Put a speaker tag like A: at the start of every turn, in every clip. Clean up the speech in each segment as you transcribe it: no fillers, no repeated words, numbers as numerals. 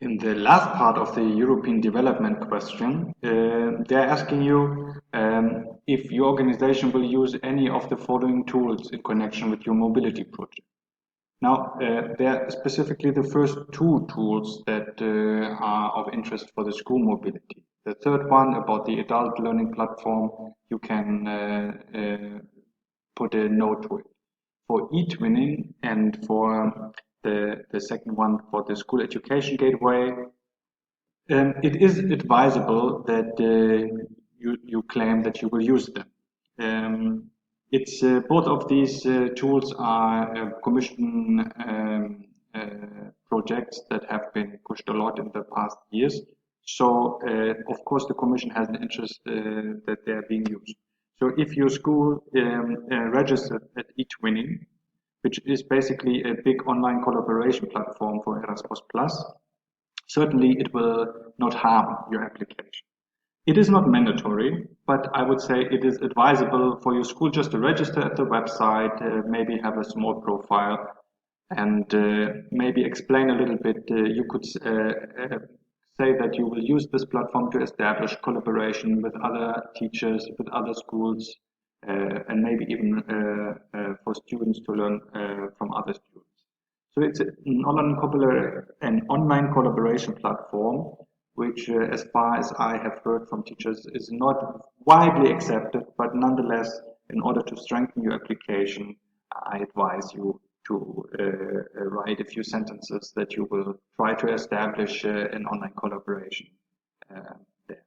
A: In the last part of the European development question, they're asking you if your organization will use any of the following tools in connection with your mobility project. Now, there are specifically the first two tools that are of interest for the school mobility. The third one about the adult learning platform, you can put a note to it. For e-twinning and for the second one for the school education gateway, it is advisable that you claim that you will use them. It's both of these tools are commission projects that have been pushed a lot in the past years. So of course the commission has an interest that they are being used. So if your school registered at eTwinning, which is basically a big online collaboration platform for Erasmus Plus, certainly it will not harm your application. It is not mandatory, but I would say it is advisable for your school just to register at the website, maybe have a small profile, and maybe explain a little bit. You could say that you will use this platform to establish collaboration with other teachers, with other schools, and maybe even for students to learn from other students. So it's an online collaboration platform, which, as far as I have heard from teachers, is not widely accepted, but nonetheless, in order to strengthen your application, I advise you to write a few sentences that you will try to establish an online collaboration there.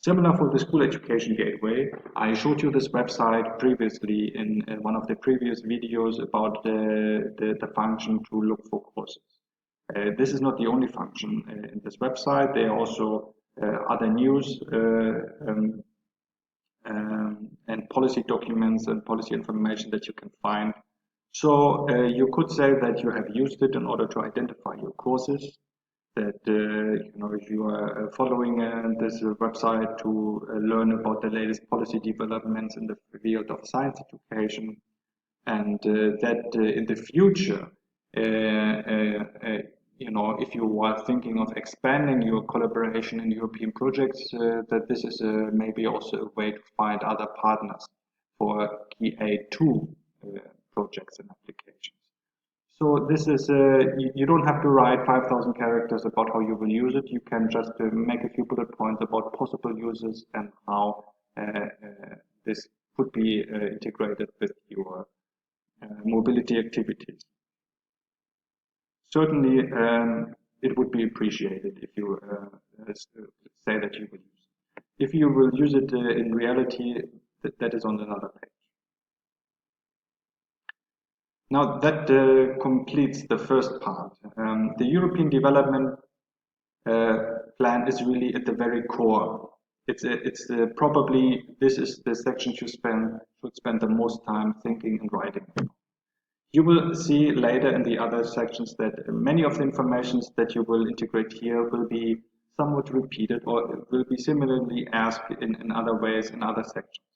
A: Similar for the school education gateway, I showed you this website previously in one of the previous videos about the function to look for courses. This is not the only function in this website. There are also other news and policy documents and policy information that you can find. So you could say that you have used it in order to identify your courses, that if you are following this website to learn about the latest policy developments in the field of science education, and that in the future, if you are thinking of expanding your collaboration in European projects, that this is maybe also a way to find other partners for KA2 projects and applications. So this is, you don't have to write 5,000 characters about how you will use it. You can just make a few bullet points about possible uses and how this could be integrated with your mobility activities. Certainly, it would be appreciated if you say that you will use it. If you will use it in reality, that is on another page. Now that completes the first part. The European Development Plan is really at the very core. It's probably this is the section you should spend the most time thinking and writing. You will see later in the other sections that many of the informations that you will integrate here will be somewhat repeated or will be similarly asked in other ways in other sections.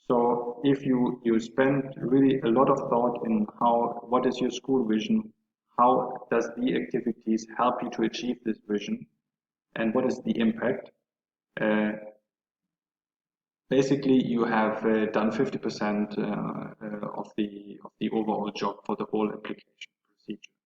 A: So if you spend really a lot of thought in what is your school vision, how does the activities help you to achieve this vision, and what is the impact, basically you have done 50% of the overall job for the whole application procedure.